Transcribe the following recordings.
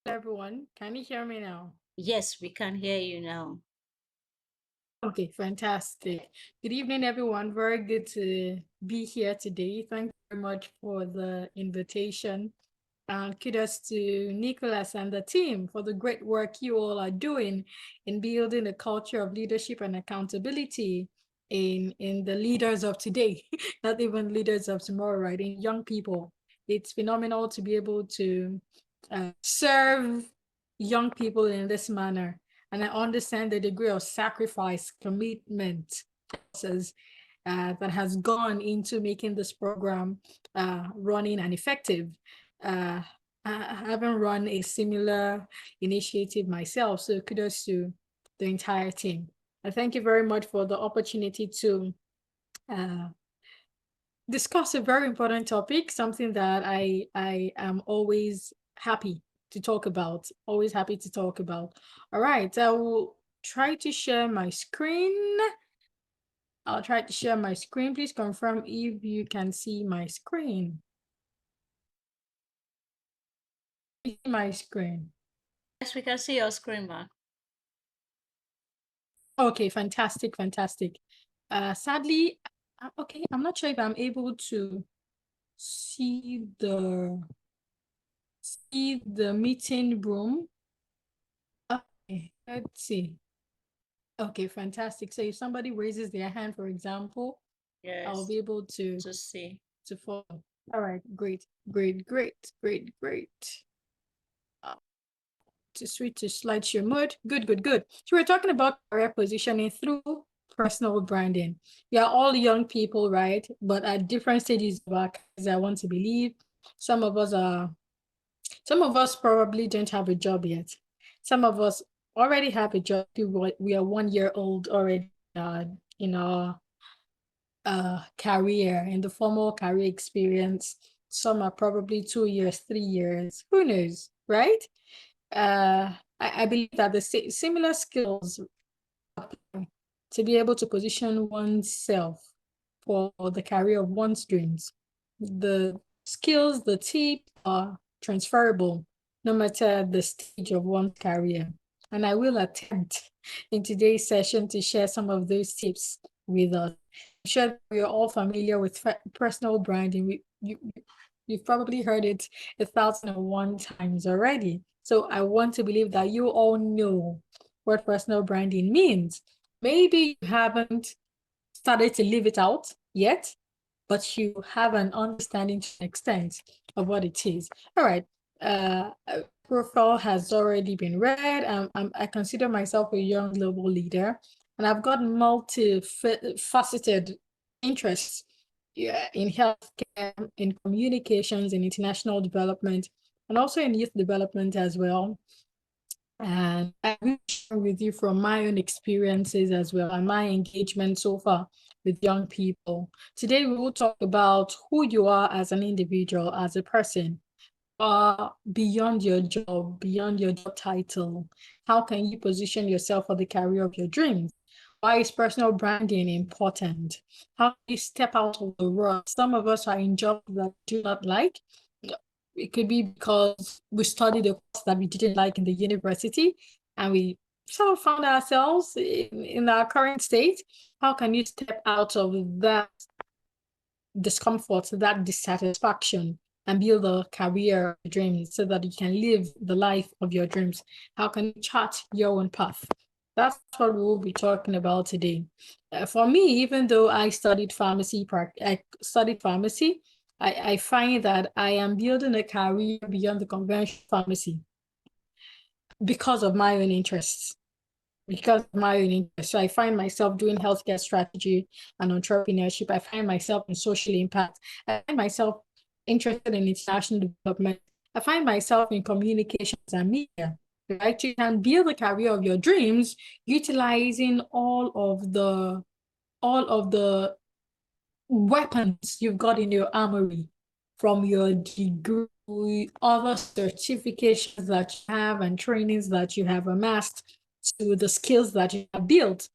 Everyone. Can you hear me now? Yes, we can hear you now. Okay, fantastic. Good evening, everyone. Very good to be here today. Thank you very much for the invitation. And kudos to Nicholas and the team for the great work you all are doing in building a culture of leadership and accountability in the leaders of today, not even leaders of tomorrow, right? In young people. It's phenomenal to be able to serve young people in this manner. And I understand the degree of sacrifice, commitment, process that has gone into making this program running and effective. Uh, I haven't run a similar initiative myself, so kudos to the entire team. And thank you very much for the opportunity to uh, discuss a very important topic, something that I am always happy to talk about. Always happy to talk about. All right, I will try to share my screen. I'll try to share my screen. Please confirm if you can see my screen. My screen. Yes, we can see your screen, ma. Okay, fantastic, fantastic. Sadly, okay, I'm not sure if I'm able to see the meeting room. Okay, let's see. Okay, fantastic. So if somebody raises their hand, for example, I'll Yes, be able to to see. follow. All right, great, great, great, great, great. Uh, to switch to slideshow mode. Good, good, good. So we're talking about career positioning through personal branding. We are all young people, right? But at different stages of our careers, I want to believe. Some of us are, some of us probably don't have a job yet. Some of us already have a job. We are 1 year old already in our career, in the formal career experience. Some are probably 2 years, 3 years. Who knows, right? I believe that the similar skills to be able to position oneself for the career of one's dreams. The skills, the tips are transferable no matter the stage of one's career. And I will attempt in today's session to share some of those tips with us. I'm sure we are all familiar with personal branding. You've probably heard it 1,001 times already. So I want to believe that you all know what personal branding means. Maybe you haven't started to live it out yet, but you have an understanding to an extent of what it is. All right. Profile has already been read. I consider myself a young global leader, and I've got multifaceted interests, yeah, in healthcare, in communications, in international development, and also in youth development as well. And I will share with you from my own experiences as well and my engagement so far with young people. Today, we will talk about who you are as an individual, as a person, beyond your job, beyond your job title. How can you position yourself for the career of your dreams? Why is personal branding important? How do you step out of the rut? Some of us are in jobs that we do not like. It could be because we studied a course that we didn't like in the university and we sort of found ourselves in our current state. How can you step out of that discomfort, that dissatisfaction, and build a career of your dreams so that you can live the life of your dreams? How can you chart your own path? That's what we will be talking about today. For me, even though I studied pharmacy, I find that I am building a career beyond the conventional pharmacy because of my own interests. Because of my own interests. So I find myself doing healthcare strategy and entrepreneurship. I find myself in social impact. I find myself interested in international development. I find myself in communications and media. Right? You can build the career of your dreams utilizing all of the weapons you've got in your armory, from your degree, other certifications that you have and trainings that you have amassed, to the skills that you have built.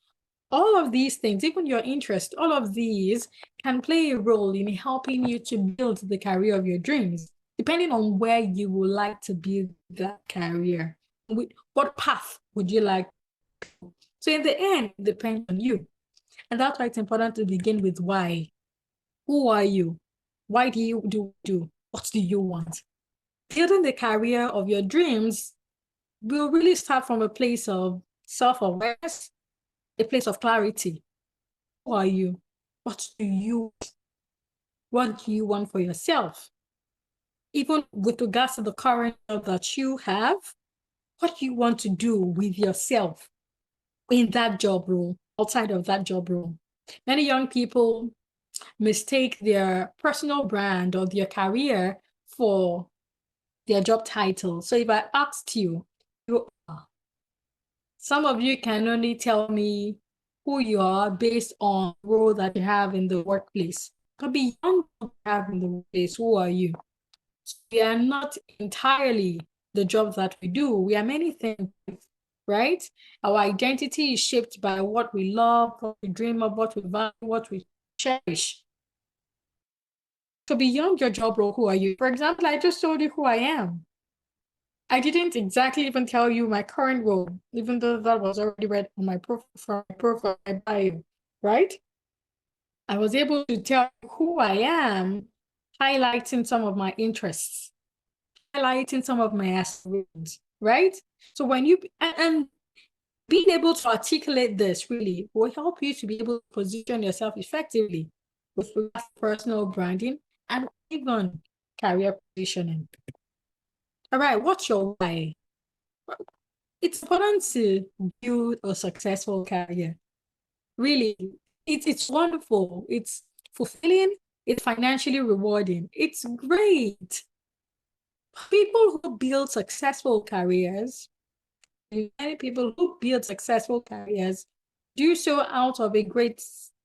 All of these things, even your interest, all of these can play a role in helping you to build the career of your dreams. depending on where you would like to build that career. What path would you like? So in the end, it depends on you. And that's why it's important to begin with why. Who are you? Why do you do? What do you want? Building the career of your dreams will really start from a place of self-awareness, a place of clarity. Who are you? What do you want for yourself? Even with regards to the current job that you have, what do you want to do with yourself in that job role, outside of that job role? Many young people mistake their personal brand or their career for their job title. So if I asked you, some of you can only tell me who you are based on the role that you have in the workplace. But beyond what you have in the workplace, who are you? We are not entirely the job that we do. We are many things, right? Our identity is shaped by what we love, what we dream of, what we value, what we cherish. So beyond your job role, who are you? For example, I just told you who I am. I didn't exactly even tell you my current role, even though that was already read on my profile, my bio, right? I was able to tell you who I am, highlighting some of my interests, highlighting some of my aspirations, right? So when you, and being able to articulate this really will help you to be able to position yourself effectively with personal branding and even career positioning. All right, what's your why? It's important to build a successful career. Really, it's wonderful. It's fulfilling. It's financially rewarding. It's great. People who build successful careers, many people who build successful careers do so out of a great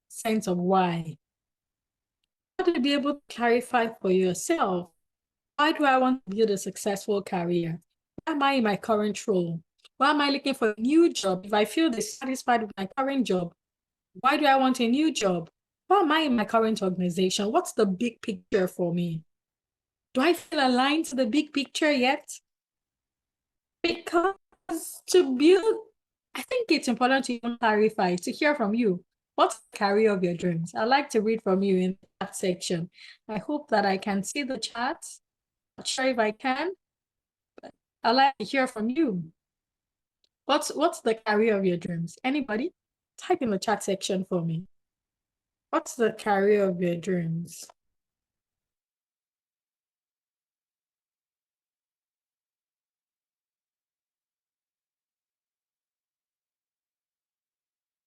sense of why. How to be able to clarify for yourself, why do I want to build a successful career? Why am I in my current role? Why am I looking for a new job? If I feel dissatisfied with my current job, why do I want a new job? Why am I in my current organization? What's the big picture for me? Do I feel aligned to the big picture yet? Because to build, I think it's important to even clarify, to hear from you. What's the career of your dreams? I'd like to read from you in that section. I hope that I can see the chat. Not sure if I can, but I'd like to hear from you. What's the career of your dreams? Anybody? Type in the chat section for me. What's the career of your dreams?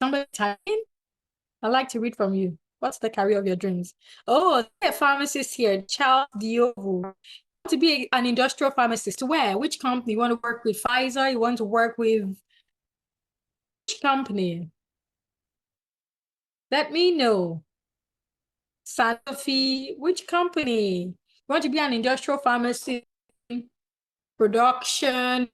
Somebody type in? I'd like to read from you. What's the career of your dreams? Oh, a pharmacist here, Charles Diovo. To be an industrial pharmacist, where? Which company? You want to work with Pfizer? You want to work with which company? Let me know. Sanofi, which company? You want to be an industrial pharmacist, production,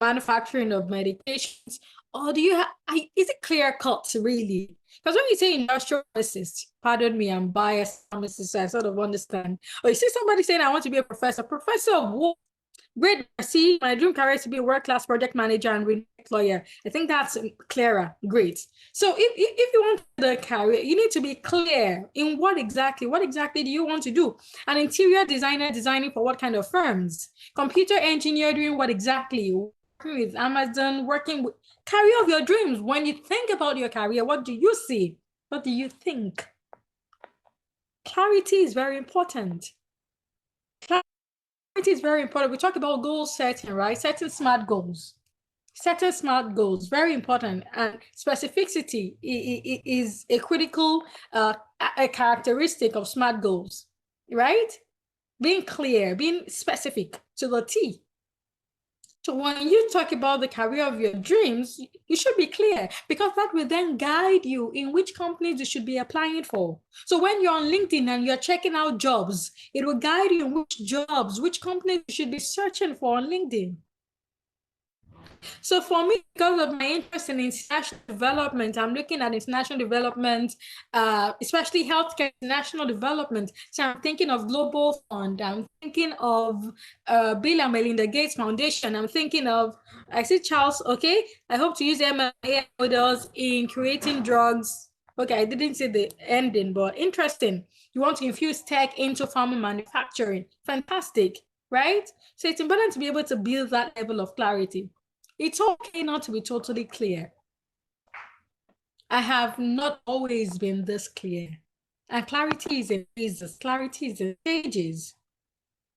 manufacturing of medications? Or do you have, is it clear cut really? Because when you say industrial pharmacist, pardon me, I'm biased pharmacist, so I sort of understand. Or you see somebody saying, I want to be a professor. Professor of what? Great. See, my dream career is to be a world-class project manager and renowned lawyer. I think that's clearer. Great. So if you want the career, you need to be clear in what exactly do you want to do? An interior designer designing for what kind of firms? Computer engineer doing what exactly? Working with Amazon, working with career of your dreams. When you think about your career, what do you see? What do you think? Clarity is very important. It is very important. We talk about goal setting, right? Setting smart goals. Setting smart goals, very important. And specificity is a critical a characteristic of smart goals, right? Being clear, being specific to the T. So when you talk about the career of your dreams, you should be clear because that will then guide you in which companies you should be applying for. So when you're on LinkedIn and you're checking out jobs, it will guide you in which jobs, which companies you should be searching for on LinkedIn. So for me, because of my interest in international development, I'm looking at international development, especially healthcare international development. So I'm thinking of Global Fund. I'm thinking of Bill and Melinda Gates Foundation. I'm thinking of, I see Charles, okay, I hope to use MLA models in creating drugs. Okay, I didn't see the ending, but interesting. You want to infuse tech into pharma manufacturing. Fantastic, right? So it's important to be able to build that level of clarity. It's okay not to be totally clear. I have not always been this clear. And clarity is in phases, clarity is in stages.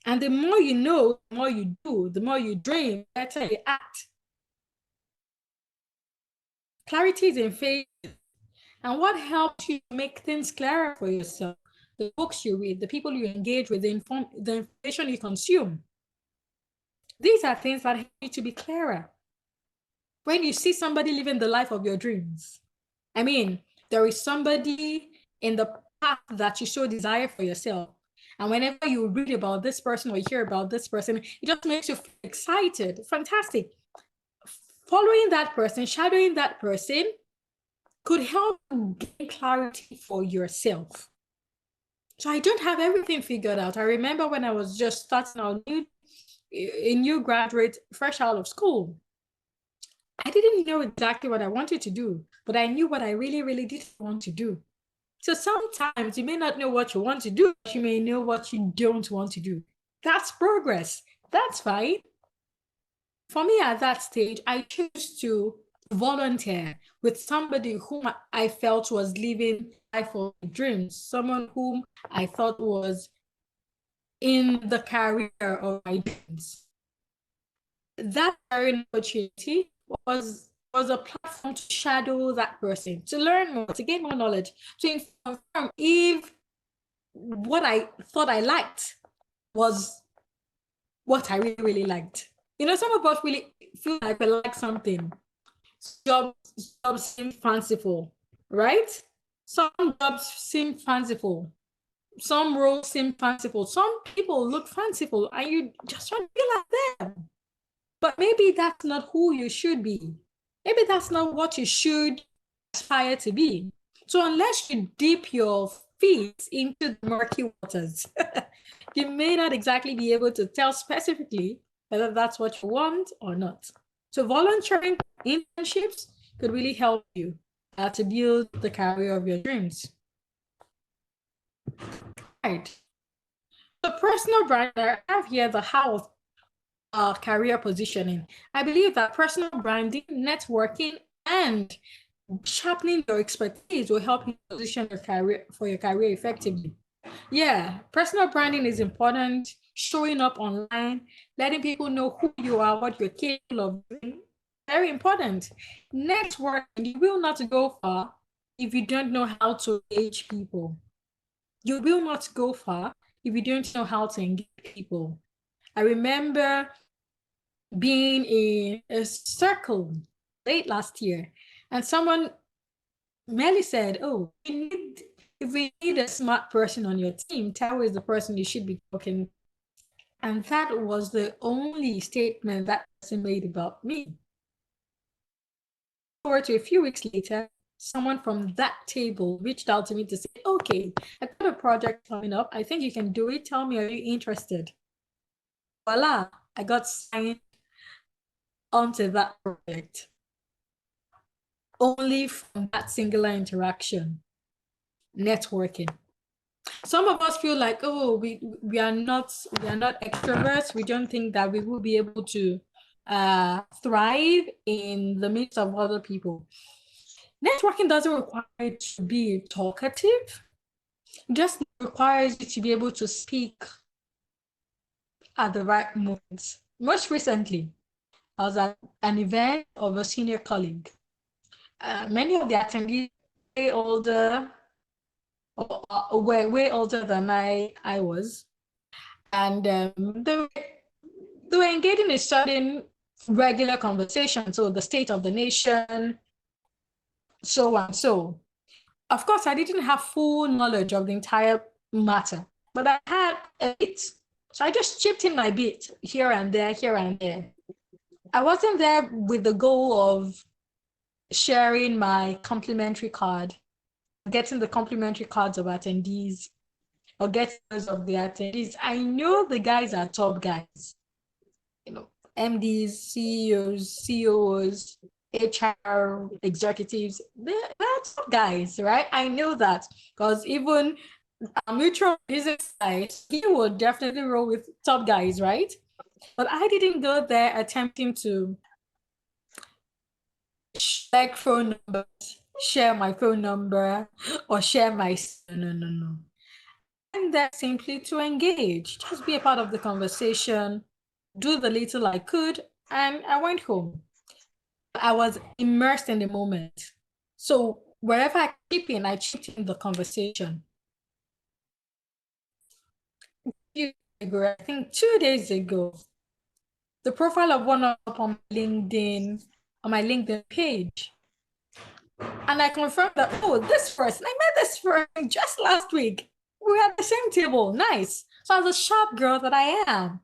And the more you know, the more you do, the more you dream, the better you act. Clarity is in phases. And what helps you make things clearer for yourself? The books you read, the people you engage with, the information you consume. These are things that help you to be clearer. When you see somebody living the life of your dreams, I mean, there is somebody in the path that you show desire for yourself. And whenever you read about this person or hear about this person, it just makes you feel excited. Fantastic. Following that person, shadowing that person could help you gain clarity for yourself. So I don't have everything figured out. I remember when I was just starting out, a new graduate, fresh out of school. I didn't know exactly what I wanted to do, but I knew what I really, really did want to do. So sometimes you may not know what you want to do, but you may know what you don't want to do. That's progress. That's fine. For me at that stage, I chose to volunteer with somebody whom I felt was living life of dreams, someone whom I thought was in the career of my dreams. That career opportunity was a platform to shadow that person, to learn more, to gain more knowledge, to confirm if what I thought I liked was what I really, really liked. You know, some of us really feel like we like something. Jobs seem fanciful, right? Some jobs seem fanciful. Some roles seem fanciful. Some people look fanciful, and you just want to be like them. But maybe that's not who you should be. Maybe that's not what you should aspire to be. So unless you dip your feet into the murky waters, you may not exactly be able to tell specifically whether that's what you want or not. So volunteering internships could really help you to build the career of your dreams. Right. The personal brand, I have here the how of career positioning. I believe that personal branding, networking, and sharpening your expertise will help you position your career for your career effectively. Yeah, personal branding is important. Showing up online, letting people know who you are, what you're capable of doing, very important. Networking, you will not go far if you don't know how to engage people. You will not go far if you don't know how to engage people. I remember being in a circle late last year, and someone merely said, "Oh, if we need a smart person on your team, Taiwo is the person you should be talking." And that was the only statement that person made about me. Forward to a few weeks later, someone from that table reached out to me to say, "Okay, I got a project coming up. I think you can do it. Tell me, are you interested?" Voila, I got signed onto that project only from that singular interaction, networking. Some of us feel like, oh, we are not extroverts. We don't think that we will be able to thrive in the midst of other people. Networking doesn't require you to be talkative. It just requires you to be able to speak at the right moments. Most recently, I was at an event of a senior colleague. Many of the attendees way older, were way older than I was, and they were engaging in certain regular conversations, so the state of the nation, so and so. Of course, I didn't have full knowledge of the entire matter, but I had a bit. So I just chipped in my bit here and there, here and there. I wasn't there with the goal of sharing my complimentary card, getting the complimentary cards of attendees, or getting those of the attendees. I know the guys are top guys, you know, MDs, CEOs, COOs, HR executives. They're top guys, right? I know that because even a mutual business side, he would definitely roll with top guys, right? But I didn't go there attempting to check phone numbers, share my phone number, or share my. No, no, no. I'm there simply to engage, just be a part of the conversation, do the little I could, and I went home. I was immersed in the moment. So wherever I chip in the conversation. I think 2 days ago, the profile of one up on my LinkedIn page. And I confirmed that, oh, this person, I met this person just last week. We were at the same table. Nice. So as a sharp girl that I am,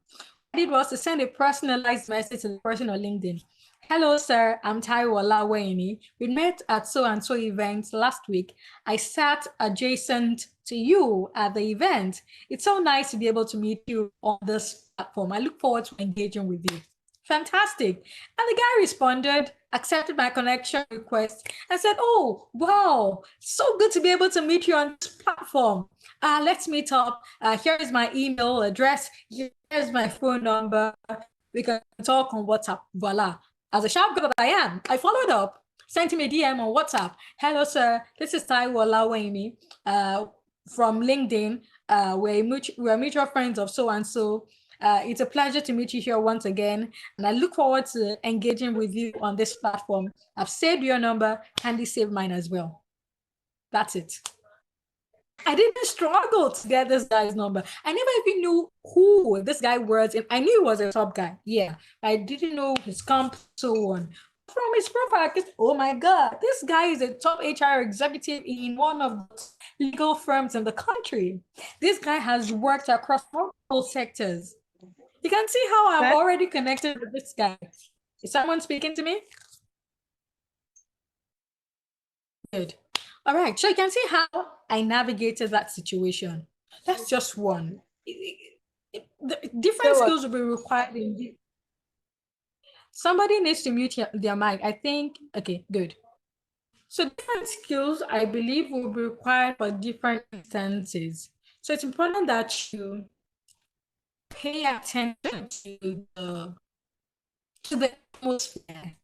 I did was to send a personalized message to the person on LinkedIn. Hello, sir. I'm Taiwo Olawehinmi. We met at so and so event last week. I sat adjacent to you at the event. It's so nice to be able to meet you on this platform. I look forward to engaging with you. Fantastic. And the guy responded, accepted my connection request, and said, oh, wow, so good to be able to meet you on this platform. Let's meet up. Here is my email address. Here's my phone number. We can talk on WhatsApp. Voila. As a sharp girl that I am, I followed up, sent him a DM on WhatsApp. Hello, sir. This is Taiwo Olawehinmi from LinkedIn. We're mutual friends of so and so. It's a pleasure to meet you here once again, and I look forward to engaging with you on this platform. I've saved your number. Kindly save mine as well. That's it. I didn't struggle to get this guy's number. I never even knew who this guy was, and I knew he was a top guy. Yeah, I didn't know his comp, so on. From his profile, oh my God, this guy is a top HR executive in one of the legal firms in the country. This guy has worked across multiple sectors. You can see how I'm That already connected with this guy. Is someone speaking to me? Good. All right. So you can see how I navigated that situation. That's just one. The different that was skills will be required in somebody needs to mute their mic. I think, okay, good. So different skills, I believe, will be required for different instances. So it's important that you pay attention to the atmosphere.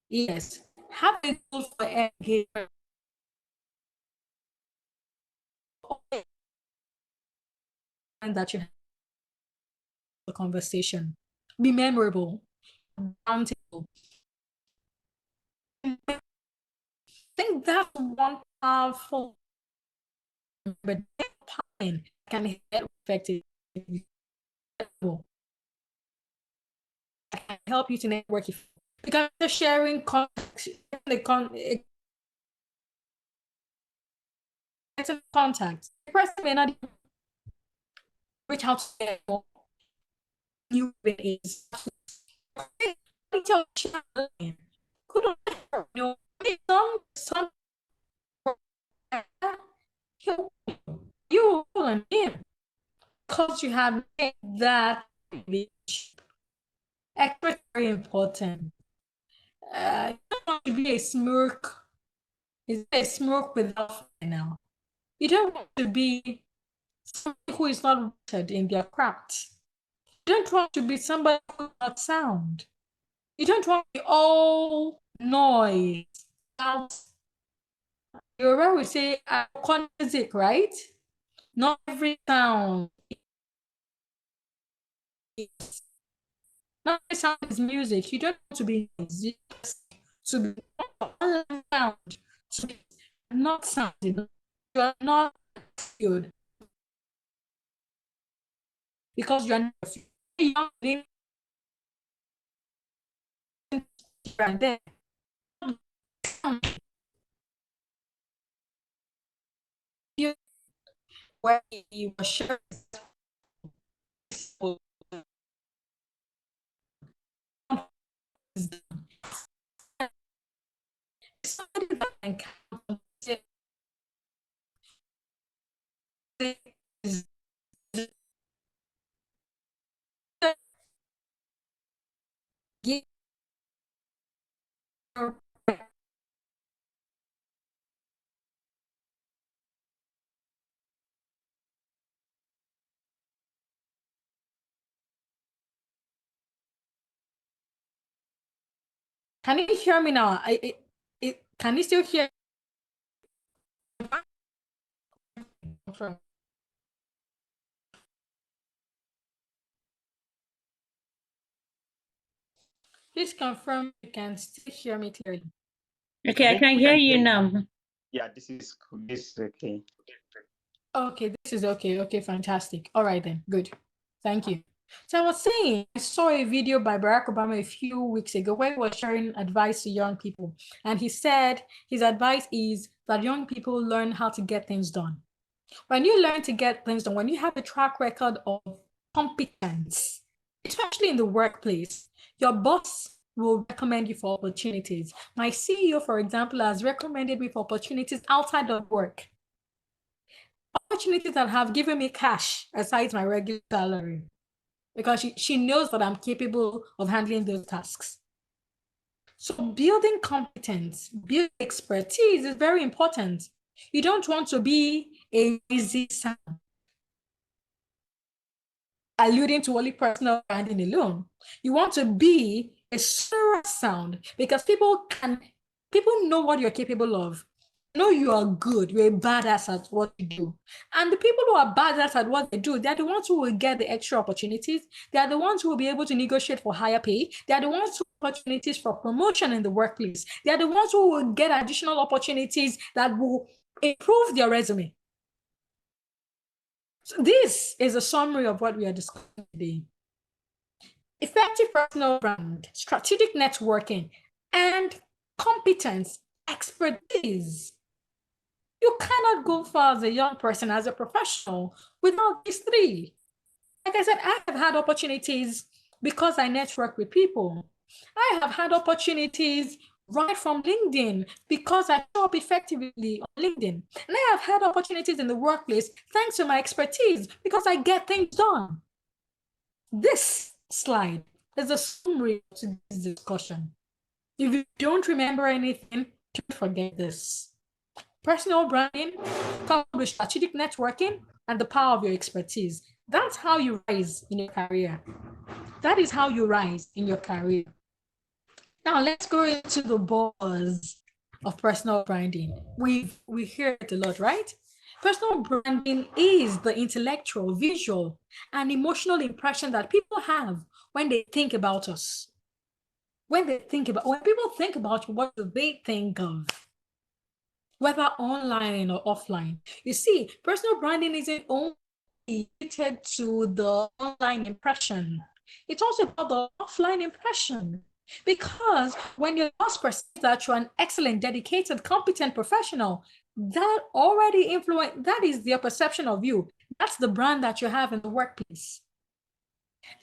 Yes. Have a goal for engagement that you have the conversation. Be memorable, accountable. I think that's one powerful, but time can get effective. I can help you to network because you're sharing contacts, contacts. The person may not reach out to them. You is couldn't know some you and him because you have made that extra very important. You don't want to be a smirk. Is a smirk without now. You don't want to be somebody who is not rooted in their craft. You don't want to be somebody who is not sound. You don't want to be all noise. Yoruba will say music, right? Not every sound. Not every sound is music. You don't want to be to be sound, to be not sounding. You are not good because you are not young and then you where you were sure and count on is give your Can you hear me now? Can you still hear? Please confirm you can still hear me clearly. Okay, I can hear you now. Yeah, this is okay. Okay, this is okay. Okay, fantastic. All right then, good. Thank you. So I was saying, I saw a video by Barack Obama a few weeks ago where he was sharing advice to young people. And he said his advice is that young people learn how to get things done. When you learn to get things done, when you have a track record of competence, especially in the workplace, your boss will recommend you for opportunities. My CEO, for example, has recommended me for opportunities outside of work. Opportunities that have given me cash aside my regular salary because she knows that I'm capable of handling those tasks. So building competence, building expertise is very important. You don't want to be a easy sound, alluding to only personal branding alone. You want to be a sonorous sound because people know what you're capable of. Know you are good, you're a badass at what you do. And the people who are badass at what they do, they're the ones who will get the extra opportunities. They're the ones who will be able to negotiate for higher pay. They're the ones who have opportunities for promotion in the workplace. They're the ones who will get additional opportunities that will improve their resume. So this is a summary of what we are discussing today. Effective personal brand, strategic networking, and competence, expertise. You cannot go far as a young person, as a professional, without these three. Like I said, I have had opportunities because I network with people. I have had opportunities right from LinkedIn because I show up effectively on LinkedIn. And I have had opportunities in the workplace thanks to my expertise because I get things done. This slide is a summary of today's discussion. If you don't remember anything, don't forget this. Personal branding, coupled with strategic networking, and the power of your expertise. That's how you rise in your career. That is how you rise in your career. Now let's go into the buzz of personal branding. We hear it a lot, right? Personal branding is the intellectual, visual, and emotional impression that people have when they think about us. When people think about you, what do they think of? Whether online or offline. You see, personal branding isn't only related to the online impression. It's also about the offline impression. Because when your boss perceives that you're an excellent, dedicated, competent professional, that is their perception of you. That's the brand that you have in the workplace.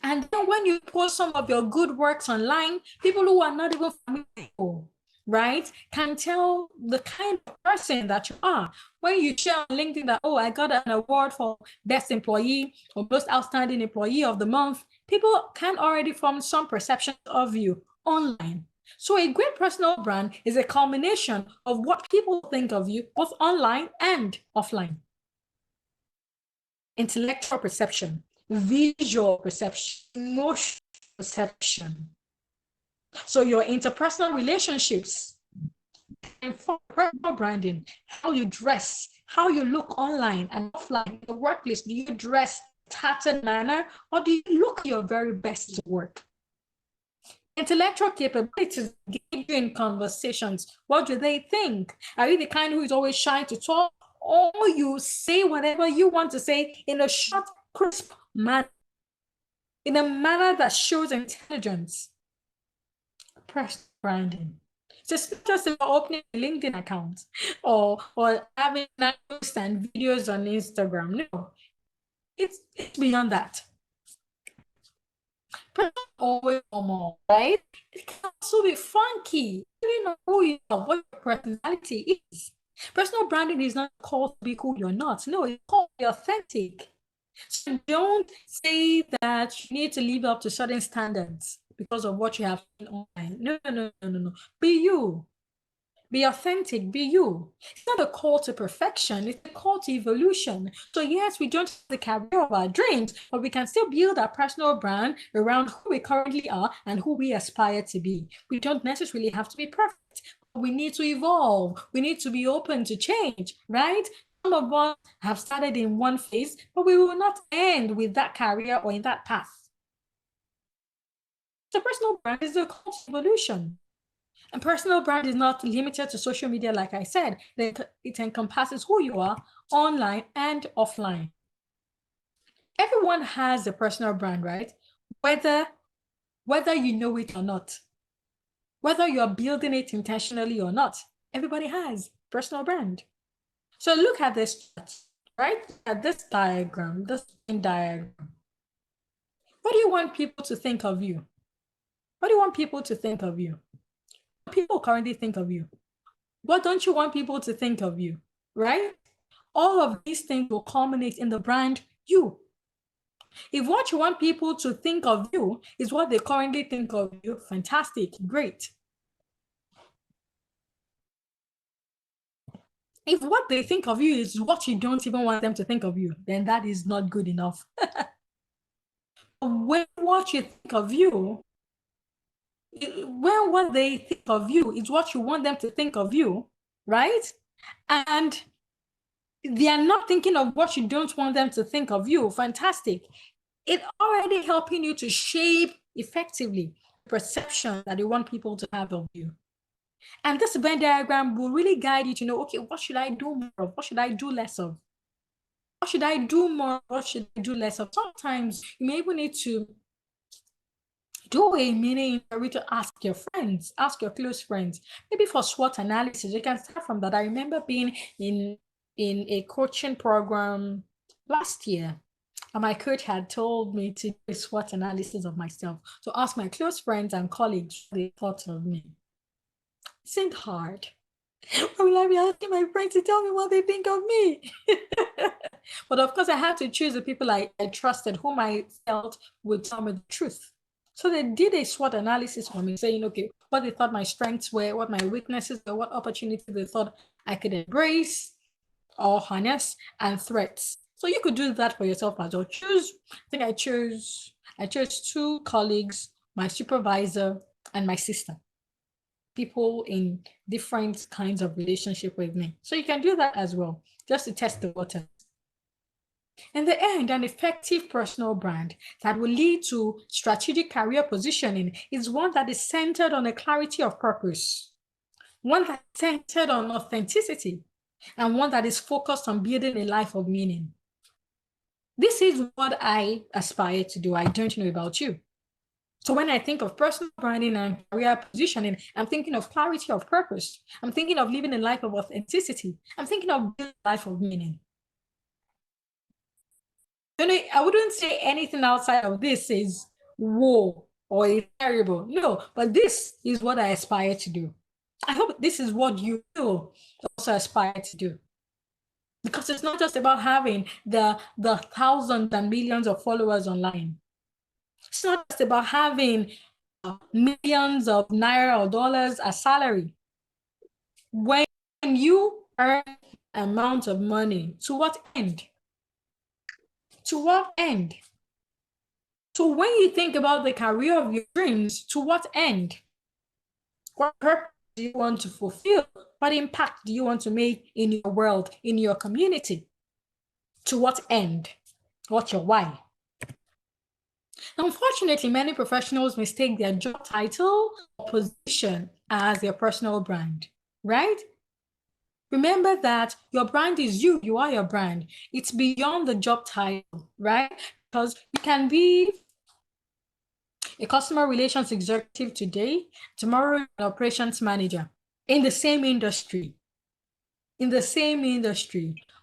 And then when you post some of your good works online, people who are not even familiar, right, can tell the kind of person that you are. When you share on LinkedIn that, oh, I got an award for best employee or most outstanding employee of the month, people can already form some perceptions of you online. So a great personal brand is a culmination of what people think of you, both online and offline. Intellectual perception, visual perception, emotional perception. So your interpersonal relationships and personal branding, how you dress, how you look online and offline in the workplace. Do you dress tattered manner or do you look your very best to work? Intellectual capabilities engage you in conversations. What do they think? Are you the kind who is always shy to talk, or you say whatever you want to say in a short, crisp manner, in a manner that shows intelligence? Personal branding. So it's not just about opening a LinkedIn account or having posts and videos on Instagram. No, it's beyond that. Always more, right? It can also be funky. You know who you are, what your personality is. Personal branding is not called to be who you're not. No, it's called to be authentic. So don't say that you need to live up to certain standards because of what you have online. No, no, no, no, no, no. Be you. Be authentic, be you. It's not a call to perfection, it's a call to evolution. So, yes, we don't have the career of our dreams, but we can still build our personal brand around who we currently are and who we aspire to be. We don't necessarily have to be perfect. We need to evolve. We need to be open to change, right? Some of us have started in one phase, but we will not end with that career or in that path. So, personal brand is a call to evolution. And personal brand is not limited to social media, like I said. It encompasses who you are online and offline. Everyone has a personal brand, right? Whether you know it or not, whether you're building it intentionally or not, everybody has personal brand. So look at this chart, right? At this diagram, this diagram. What do you want people to think of you? What do you want people to think of you? People currently think of you. What don't you want people to think of you, right? All of these things will culminate in the brand you. If what you want people to think of you is what they currently think of you, fantastic, great. If what they think of you is what you don't even want them to think of you, then that is not good enough. When what you think of you, when what they think of you is what you want them to think of you, right? And they are not thinking of what you don't want them to think of you, fantastic. It's already helping you to shape effectively the perception that you want people to have of you. And this Venn diagram will really guide you to know, okay, what should I do more of? What should I do less of? What should I do more? What should I do less of? Sometimes you may even need to do a mini interview to ask your friends, ask your close friends, maybe for SWOT analysis. You can start from that. I remember being in a coaching program last year, and my coach had told me to do a SWOT analysis of myself, to ask my close friends and colleagues what they thought of me. It seemed hard. I will I be asking my friends to tell me what they think of me? But of course, I had to choose the people I trusted, whom I felt would tell me the truth. So they did a SWOT analysis for me, saying, okay, what they thought my strengths were, what my weaknesses were, what opportunities they thought I could embrace or harness, and threats. So you could do that for yourself as well. I chose two colleagues, my supervisor and my sister, people in different kinds of relationship with me. So you can do that as well, just to test the water. In the end, an effective personal brand that will lead to strategic career positioning is one that is centered on a clarity of purpose, one that is centered on authenticity, and one that is focused on building a life of meaning. This is what I aspire to do. I don't know about you. So when I think of personal branding and career positioning, I'm thinking of clarity of purpose. I'm thinking of living a life of authenticity. I'm thinking of building a life of meaning. I wouldn't say anything outside of this is whoa or is terrible. No, but this is what I aspire to do. I hope this is what you will also aspire to do. Because it's not just about having the thousands and millions of followers online. It's not just about having millions of naira or dollars as salary. When you earn amount of money, to what end? To what end? So when you think about the career of your dreams, to what end? What purpose do you want to fulfill? What impact do you want to make in your world, in your community? To what end? What's your why? Unfortunately, many professionals mistake their job title or position as their personal brand, right? Remember that your brand is you. You are your brand. It's beyond the job title, right? Because you can be a customer relations executive today, tomorrow an operations manager in the same industry.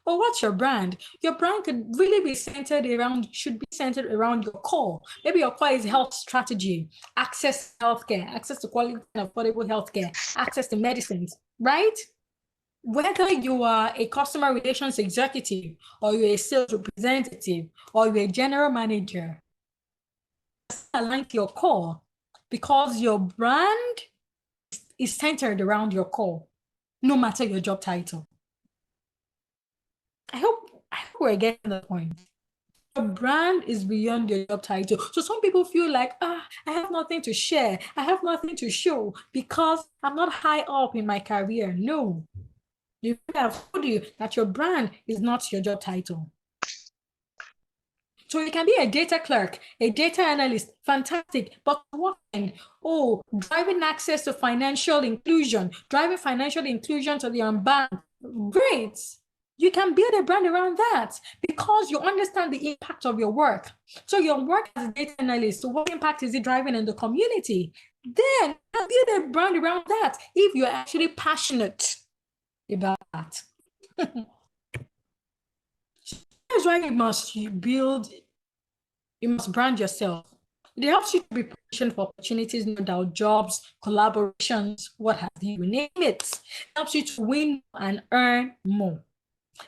Or what's your brand? Your brand could really be should be centered around your core. Maybe your core is health strategy, access to healthcare, access to quality and affordable healthcare, access to medicines, right? Whether you are a customer relations executive or you're a sales representative or you're a general manager, align to your core because your brand is centered around your core, no matter your job title. I hope we're getting the point. Your brand is beyond your job title. So some people feel like, I have nothing to share. I have nothing to show because I'm not high up in my career. No. You have told you that your brand is not your job title. So you can be a data clerk, a data analyst, fantastic. But what kind? Oh, driving access to financial inclusion, driving financial inclusion to the unbanked. Great. You can build a brand around that because you understand the impact of your work. So your work as a data analyst, so what impact is it driving in the community? Then build a brand around that if you're actually passionate about that. That's why you must brand yourself. It helps you to be positioned for opportunities, no doubt, jobs, collaborations, what have you, name it. It helps you to win and earn more.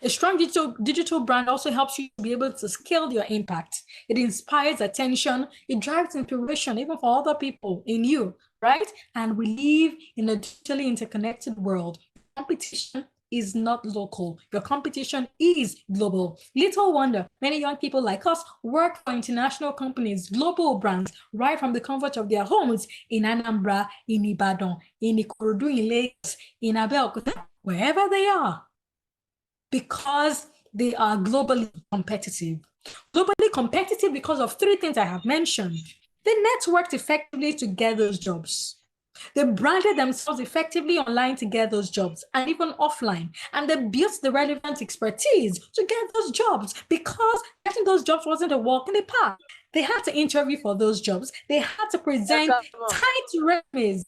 A strong digital brand also helps you to be able to scale your impact. It inspires attention. It drives inspiration even for other people in you, right? And we live in a digitally interconnected world. Competition is not local. Your competition is global. Little wonder, many young people like us work for international companies, global brands, right from the comfort of their homes in Anambra, in Ibadan, in Ikorodu, in Lagos, in Abeokuta, wherever they are, because they are globally competitive. Globally competitive because of three things I have mentioned. They networked effectively to get those jobs. They branded themselves effectively online to get those jobs and even offline. And they built the relevant expertise to get those jobs because getting those jobs wasn't a walk in the park. They had to interview for those jobs. They had to present tight resumes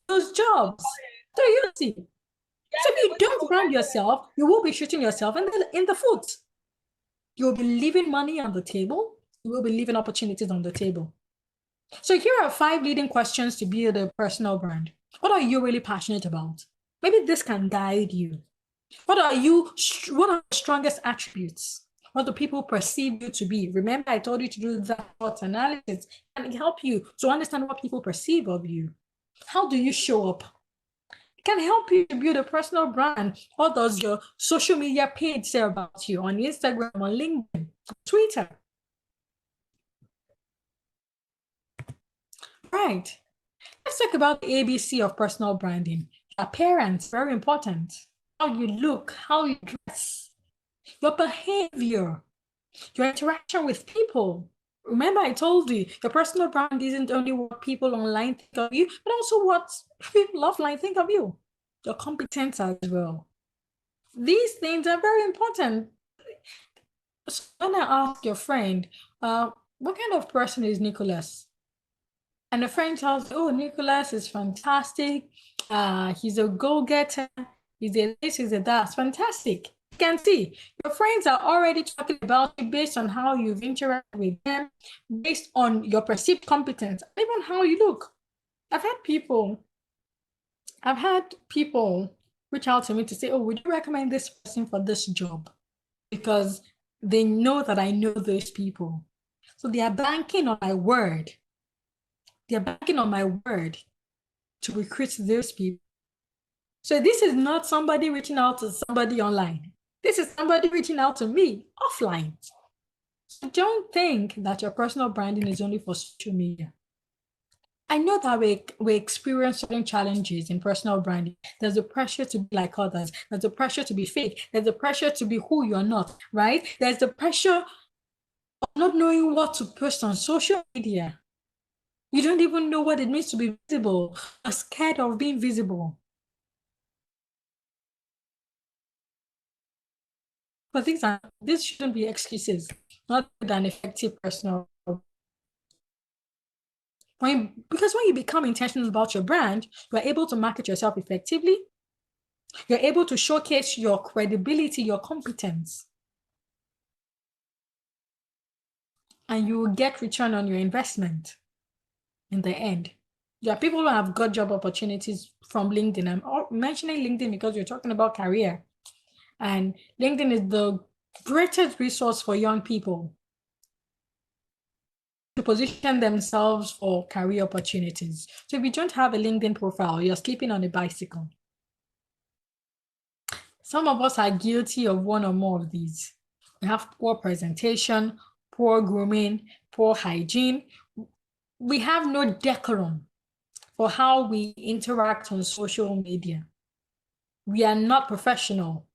for those jobs. So you see, so if you don't brand yourself, you will be shooting yourself in the foot. You'll be leaving money on the table. You will be leaving opportunities on the table. So here are 5 leading questions to build a personal brand. What are you really passionate about? Maybe this can guide you. What are your strongest attributes? What do people perceive you to be? Remember, I told you to do that thought analysis and help you to understand what people perceive of you. How do you show up? It can help you to build a personal brand. What does your social media page say about you on Instagram, on LinkedIn, Twitter? Right. Let's talk about the ABC of personal branding. Appearance, very important. How you look, how you dress, your behavior, your interaction with people. Remember, I told you, your personal brand isn't only what people online think of you, but also what people offline think of you. Your competence as well. These things are very important. So when I ask your friend, what kind of person is Nicholas? And the friend tells, oh, Nicholas is fantastic. He's a go-getter. He's a this, he's a that. It's fantastic. You can see your friends are already talking about you based on how you've interacted with them, based on your perceived competence, even how you look. I've had people reach out to me to say, oh, would you recommend this person for this job? Because they know that I know those people. So they are banking on my word. They're banking on my word to recruit those people. So this is not somebody reaching out to somebody online. This is somebody reaching out to me offline. So don't think that your personal branding is only for social media. I know that we experience certain challenges in personal branding. There's the pressure to be like others. There's the pressure to be fake. There's the pressure to be who you're not, right? There's the pressure of not knowing what to post on social media. You don't even know what it means to be visible. You're scared of being visible. But these shouldn't be excuses, not an effective personal. Because when you become intentional about your brand, you are able to market yourself effectively. You're able to showcase your credibility, your competence. And you will get return on your investment in the end. There are people who have got job opportunities from LinkedIn. I'm mentioning LinkedIn because we're talking about career. And LinkedIn is the greatest resource for young people to position themselves for career opportunities. So if you don't have a LinkedIn profile, you're sleeping on a bicycle. Some of us are guilty of one or more of these. We have poor presentation, poor grooming, poor hygiene. We have no decorum for how we interact on social media. We are not professional.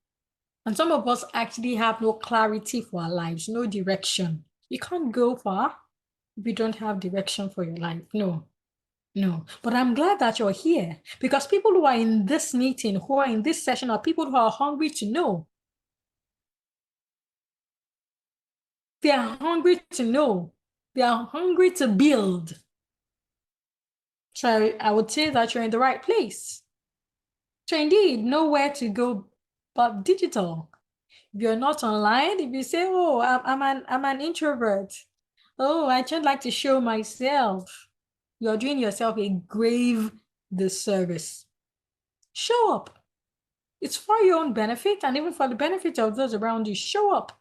And some of us actually have no clarity for our lives, no direction. You can't go far if you don't have direction for your life. No. But I'm glad that you're here, because people who are in this meeting, who are in this session, are people who are hungry to know. They are hungry to know. They are hungry to build. So I would say that you're in the right place. So indeed, know where to go but digital. If you're not online, if you say, oh, I'm an introvert. Oh, I just like to show myself. You're doing yourself a grave disservice. Show up. It's for your own benefit and even for the benefit of those around you. Show up.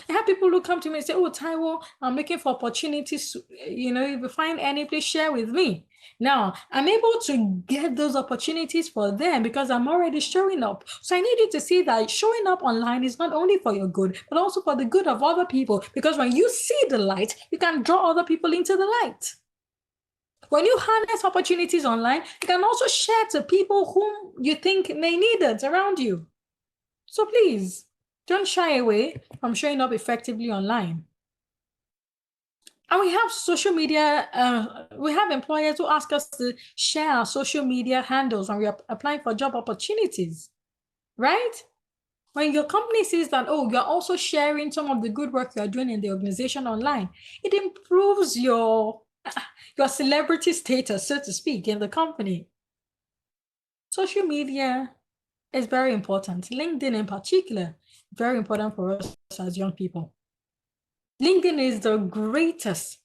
I have people who come to me and say, oh, Taiwo, I'm looking for opportunities. If you find any, please share with me. Now, I'm able to get those opportunities for them because I'm already showing up. So I need you to see that showing up online is not only for your good, but also for the good of other people. Because when you see the light, you can draw other people into the light. When you harness opportunities online, you can also share to people whom you think may need it around you. So please, don't shy away from showing up effectively online. And we have social media, we have employers who ask us to share our social media handles when we are applying for job opportunities, right? When your company sees that, oh, you're also sharing some of the good work you're doing in the organization online, it improves your celebrity status, so to speak, in the company. Social media is very important. LinkedIn in particular, very important for us as young people. LinkedIn is the greatest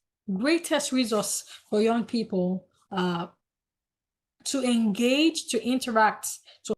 resource for young people to engage, to interact, to